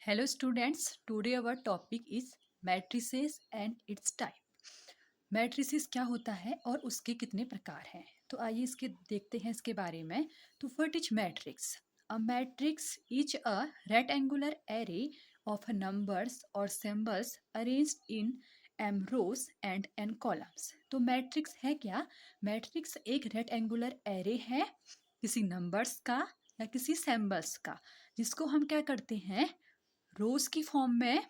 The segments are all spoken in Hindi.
Hello students, today our topic is matrices and its type. Matrices क्या होता है और उसके कितने प्रकार हैं, तो आइए इसके देखते हैं इसके बारे में। तो what is matrix? A matrix is a rectangular array of numbers और symbols arranged in m rows and n columns. तो मैट्रिक्स है क्या? मैट्रिक्स एक रेक्टेंगुलर एरे है किसी नंबर्स का या किसी सिंबल्स का, जिसको हम क्या करते हैं, रोज की फॉर्म में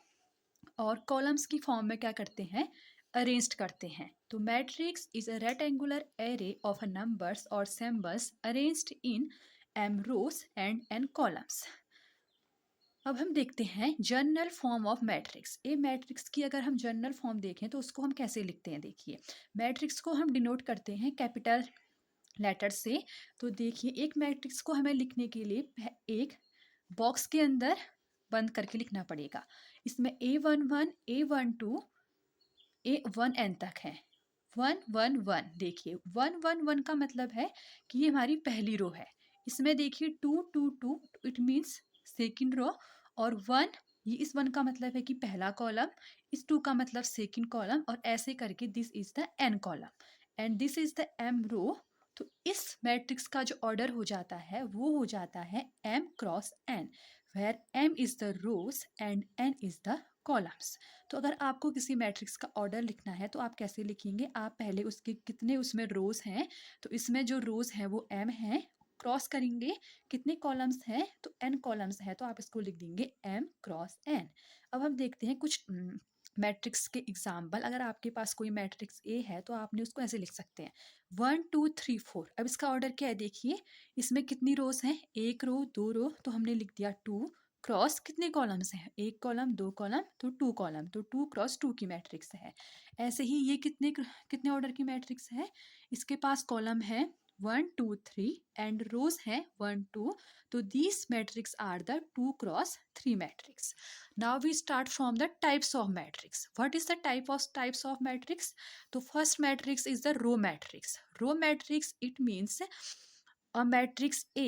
और कॉलम्स की फॉर्म में क्या करते हैं, अरेंज्ड करते हैं। तो matrix is a rectangular array of numbers और symbols arranged in m rows and n columns. अब हम देखते हैं general form of matrix. A matrix की अगर हम जनरल फॉर्म देखें तो उसको हम कैसे लिखते हैं, देखिए मैट्रिक्स को हम डिनोट करते हैं कैपिटल लेटर से। तो देखिए एक मैट्रिक्स को हमें लिखने के लिए एक बॉक्स के अंदर बंद करके लिखना पड़ेगा। इसमें A11, A12, A1N तक है। 1 1 1, देखिए 1 1 1 का मतलब है कि ये हमारी पहली रो है। इसमें देखिए 2 2 2, इट मीन्स सेकेंड रो। और 1, ये इस 1 का मतलब है कि पहला कॉलम, इस 2 का मतलब सेकेंड कॉलम, और ऐसे करके this is the n column and this is the m row. तो इस मैट्रिक्स का जो ऑर्डर हो जाता है वो हो जाता है M cross N, where M is the rows and N is the columns. तो अगर आपको किसी मैट्रिक्स का ऑर्डर लिखना है तो आप कैसे लिखेंगे, आप पहले उसके कितने उसमें रोज हैं, तो इसमें जो रोज हैं वो M हैं, क्रॉस करेंगे कितने कॉलम्स हैं, तो N कॉलम्स है, तो आप इसको लिख देंगे M क्रॉस N। अब हम देखते हैं कुछ मैट्रिक्स के एग्जाम्पल। अगर आपके पास कोई मैट्रिक्स ए है तो आपने उसको ऐसे लिख सकते हैं 1 2 3 4। अब इसका ऑर्डर क्या है, देखिए इसमें कितनी रोज हैं, एक रो दो रो, तो हमने लिख दिया 2 क्रॉस कितने कॉलम्स हैं, एक कॉलम दो कॉलम, तो 2 कॉलम, तो 2 क्रॉस 2 की मैट्रिक्स है। ऐसे ही ये कितने कितने ऑर्डर की मैट्रिक्स है, इसके पास कॉलम है 1 2 3 एंड रोज है 1 2, तो these matrix are the 2 cross 3 matrix. Now we start from the types of matrix. What is the types of matrix? तो first matrix is the row matrix. Row matrix, it means a matrix A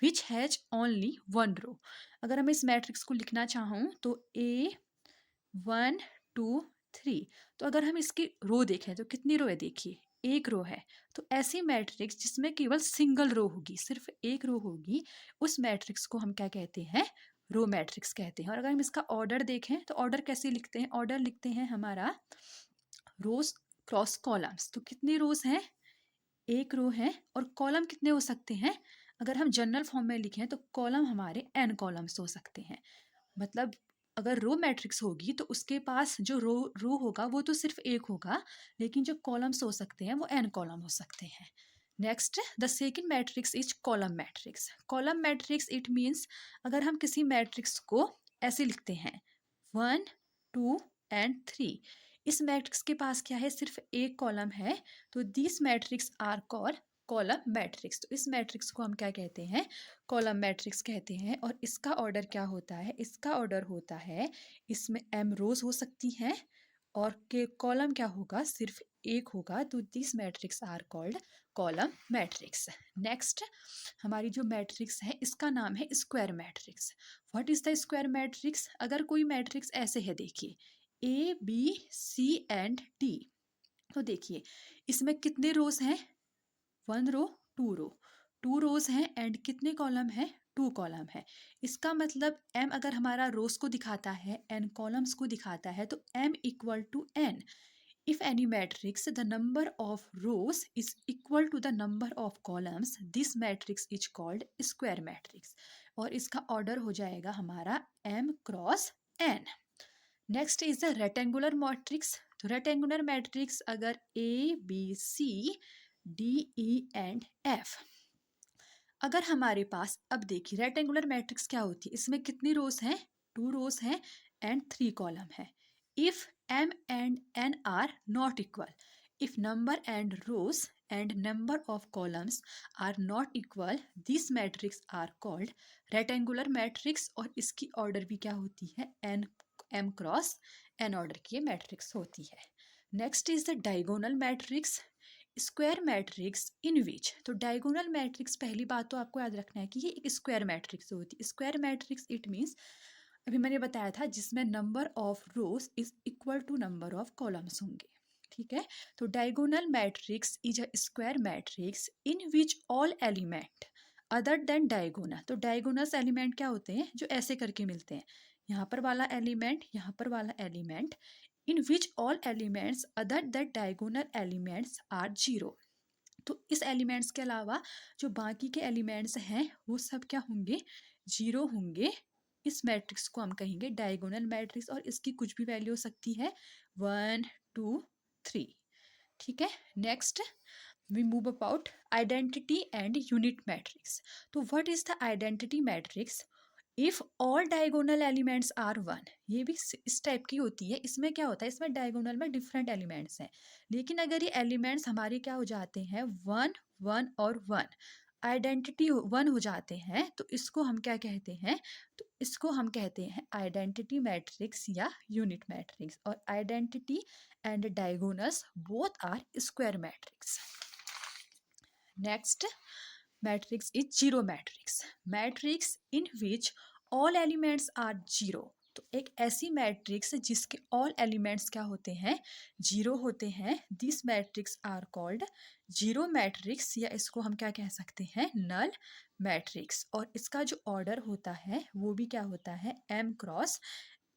which has only one row. अगर मैं इस मैट्रिक्स को लिखना चाहूँ तो A1 2 3, तो अगर हम इसकी रो देखें तो कितनी रो है, देखिए एक रो है। तो ऐसी मैट्रिक्स जिसमें केवल सिंगल रो होगी, सिर्फ एक रो होगी, उस मैट्रिक्स को हम क्या कहते हैं, रो मैट्रिक्स कहते हैं। और अगर हम इसका ऑर्डर देखें तो ऑर्डर कैसे लिखते हैं, ऑर्डर लिखते हैं हमारा रोज क्रॉस कॉलम्स। तो कितनी रोज हैं, एक रो है, और कॉलम कितने हो सकते हैं, अगर हम जनरल फॉर्म में लिखें तो कॉलम हमारे n कॉलम्स हो सकते हैं। मतलब अगर रो मैट्रिक्स होगी तो उसके पास जो रो होगा वो तो सिर्फ एक होगा, लेकिन जो कॉलम्स हो सकते हैं वो n कॉलम हो सकते हैं। Next the second matrix is column matrix. Column matrix it means अगर हम किसी मैट्रिक्स को ऐसे लिखते हैं 1 2 एंड 3, इस मैट्रिक्स के पास क्या है, सिर्फ एक कॉलम है, तो this matrix are called column matrix. तो इस मैट्रिक्स को हम क्या कहते हैं, कॉलम मैट्रिक्स कहते हैं। और इसका ऑर्डर क्या होता है, इसका ऑर्डर होता है, इसमें m रोज हो सकती हैं और के कॉलम क्या होगा, सिर्फ एक होगा, तो this matrix are called column matrix. Next हमारी जो मैट्रिक्स है इसका नाम है square matrix. What is the square matrix? अगर कोई मैट्रिक्स ऐसे है, देखिए A B C and D, तो देखिए इसमें कितने रोज हैं, 1 रो 2 रो, 2 रोज हैं एंड कितने कॉलम है, 2 कॉलम है। इसका मतलब m अगर हमारा रोज को दिखाता है, n कॉलम्स को दिखाता है, तो m equal to n। If any matrix the number of rows is equal to the number of columns, this matrix is called square matrix। और इसका ऑर्डर हो जाएगा हमारा m cross n। Next is the rectangular matrix. तो रेक्टेंगुलर मैट्रिक्स अगर A B C D E and F, अगर हमारे पास, अब देखिए रेक्टेंगुलर मैट्रिक्स क्या होती है, इसमें कितनी रोज हैं, 2 रोज हैं एंड 3 कॉलम है। If m and n are not equal, if number and rows and number of columns are not equal, this matrix are called rectangular matrix. और इसकी ऑर्डर भी क्या होती है, m क्रॉस n ऑर्डर की मैट्रिक्स होती है। Next is the diagonal matrix, square matrix in which. तो डायगोनल मैट्रिक्स, पहली बात तो आपको याद रखना है कि ये एक स्क्वायर मैट्रिक्स होती है। स्क्वायर मैट्रिक्स इट मीन्स अभी मैंने बताया था जिसमें number of rows is equal to number of columns होंगे। ठीक है, तो diagonal matrix is a square matrix in which all element other than diagonal. तो डायगोनल्स एलिमेंट क्या होते हैं, जो ऐसे करके मिलते हैं, यहाँ पर वाला एलिमेंट, यहाँ पर वाला element, in which all elements other that diagonal elements are zero. तो इस एलिमेंट्स के अलावा जो बाकी के एलिमेंट्स हैं वो सब क्या होंगे, जीरो होंगे। इस मैट्रिक्स को हम कहेंगे डायगोनल मैट्रिक्स, और इसकी कुछ भी वैल्यू हो सकती है 1 2 3। ठीक है, next we move about identity and unit matrix. तो what is the identity matrix? If all diagonal elements are one, ये भी इस टाइप की होती है। इसमें क्या होता है, इसमें डायगोनल में डिफरेंट एलिमेंट्स हैं, लेकिन अगर ये एलिमेंट्स हमारे क्या हो जाते हैं, वन वन और वन, आइडेंटिटी वन हो जाते हैं, तो इसको हम क्या कहते हैं, तो इसको हम कहते हैं आइडेंटिटी मैट्रिक्स या यूनिट मैट्रिक्स। और identity and diagonals both are square matrix. Next matrix is zero matrix. Matrix in which all elements are zero. तो एक ऐसी मैट्रिक्स जिसके ऑल एलिमेंट्स क्या होते हैं, जीरो होते हैं। This matrix are called zero matrix, या इसको हम क्या कह सकते हैं, नल मैट्रिक्स। और इसका जो ऑर्डर होता है वो भी क्या होता है, m क्रॉस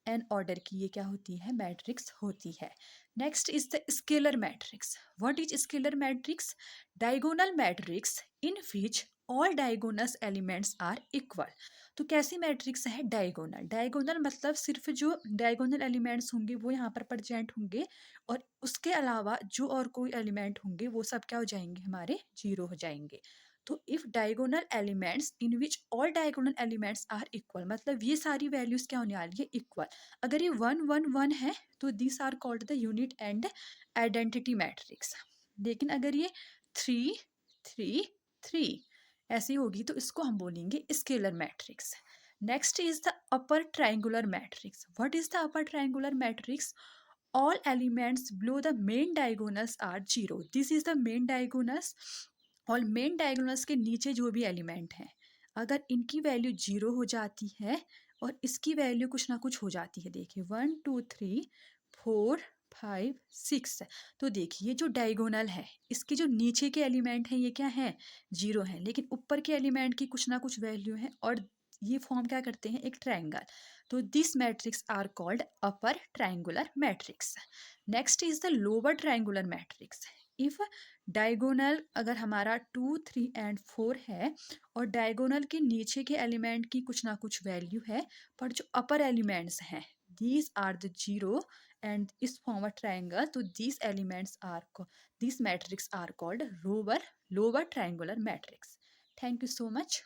n ऑर्डर की ये क्या होती है, मैट्रिक्स होती है। Next is the scalar matrix. What is scalar matrix? Diagonal matrix in which all diagonal elements are equal. तो कैसी मैट्रिक्स है, डायगोनल। डायगोनल मतलब सिर्फ जो डायगोनल एलिमेंट्स होंगे वो यहाँ पर प्रेजेंट होंगे, और उसके अलावा जो और कोई एलिमेंट होंगे वो सब क्या हो जाएंगे, हमारे जीरो हो जाएंगे। तो if diagonal elements in which all diagonal elements are equal, मतलब ये सारी वैल्यूज क्या होने वाली है, इक्वल। अगर ये 1 1 1 है तो this are called the unit and identity matrix. लेकिन अगर ये 3 3 3 ऐसी होगी तो इसको हम बोलेंगे scalar matrix. Next is the upper triangular matrix. What is the upper triangular matrix? all elements below the main diagonals are zero. This is the main diagonals। और मेन डायगोनल्स के नीचे जो भी एलिमेंट हैं, अगर इनकी वैल्यू जीरो हो जाती है और इसकी वैल्यू कुछ ना कुछ हो जाती है, देखिए 1 2 3 4 5 6, तो देखिए जो डायगोनल है इसके जो नीचे के एलिमेंट हैं ये क्या है, जीरो हैं, लेकिन ऊपर के एलिमेंट की कुछ ना कुछ वैल्यू है, और ये फॉर्म क्या करते हैं, एक ट्रायंगल। तो this matrix are called upper triangular matrix. Next is the lower triangular matrix. If diagonal अगर हमारा 2 3 एंड 4 है और डायगोनल के नीचे के एलिमेंट की कुछ ना कुछ वैल्यू है, पर जो अपर एलिमेंट्स हैं these are the zero and इस फॉर्म अ ट्रायंगल, तो these elements are this matrix are called lower triangular matrix. Thank you so much.